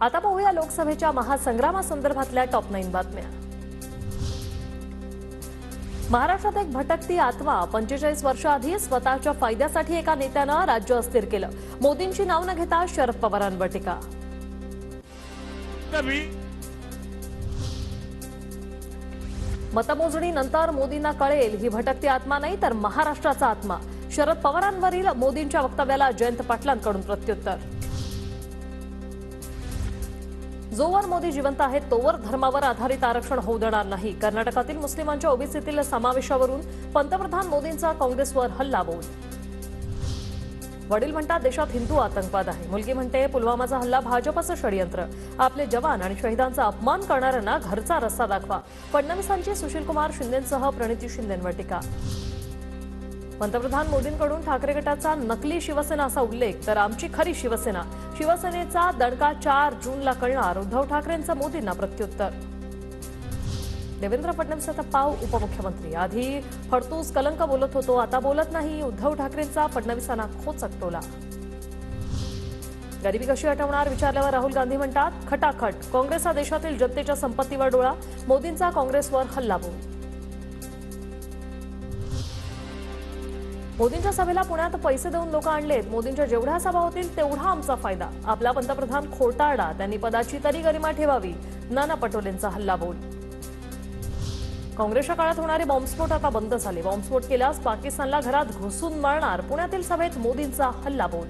आता पाहूया लोकसभेच्या महासंग्रामासंदर्भातल्या टॉप 9 बातम्या। महाराष्ट्रात एक भटकती आत्मा 45 वर्षाआधी स्वतःच्या फायद्यासाठी एका नेत्यानं राज्य अस्थिर केलं। मोदींची नाव न घेता शरद पवारांवर टीका। मतमोजणीनंतर मोदींना कळेल ही भटकती आत्मा नाही तर महाराष्ट्राचा आत्मा। शरद पवारांवरील मोदींच्या वक्तव्याला जयंत पाटलांकडून प्रत्युत्तर। जोवर मोदी जिवंत आहेत तोवर धर्मावर आधारित आरक्षण होऊ देणार नाही। कर्नाटकातील मुस्लिमांच्या ओबीसीतील समावेशावरून पंतप्रधान मोदींचा काँग्रेसवर हल्लाबोल। वडील म्हणतात देशात हिंदू आतंकवाद आहे। मुलगी म्हणते पुलवामाचा हल्ला भाजपचं षडयंत्र। आपले जवान आणि शहीदांचा अपमान करणाऱ्यांना घरचा रस्ता दाखवा। फडणवीसांची सुशीलकुमार शिंदेंसह प्रणिती शिंदेंवर टीका। पंतप्रधान मोदींकडून ठाकरे गटाचा नकली शिवसेना असा उल्लेख तर आमची खरी शिवसेना। शिवसेनेचा दणका 4 जूनला कळणार। उद्धव ठाकरेंचं मोदींना प्रत्युत्तर। देवेंद्र फडणवीस आता पाव उपमुख्यमंत्री। आधी फडतूस कलंक बोलत होतो, आता बोलत नाही। उद्धव ठाकरेंचा फडणवीसांना खोचक टोला। गरिबी कशी हटवणार विचारल्यावर राहुल गांधी म्हणतात खटाखट। काँग्रेस हा देशातील जनतेच्या संपत्तीवर डोळा। मोदींचा काँग्रेसवर हल्लाबोल। मोदींच्या सभेला पुण्यात पैसे देऊन लोक आणलेत। मोदींच्या जेवढ्या सभा होतील तेवढा आमचा फायदा। आपला पंतप्रधान खोटारडा, त्यांनी पदाची तरी गरिमा ठेवावी। नाना पटोलेंचा हल्लाबोल। काँग्रेसच्या काळात होणारे बॉम्बस्फोट आता बंद झाले। बॉम्बस्फोट केल्यास पाकिस्तानला घरात घुसून मारणार। पुण्यातील सभेत मोदींचा हल्लाबोल।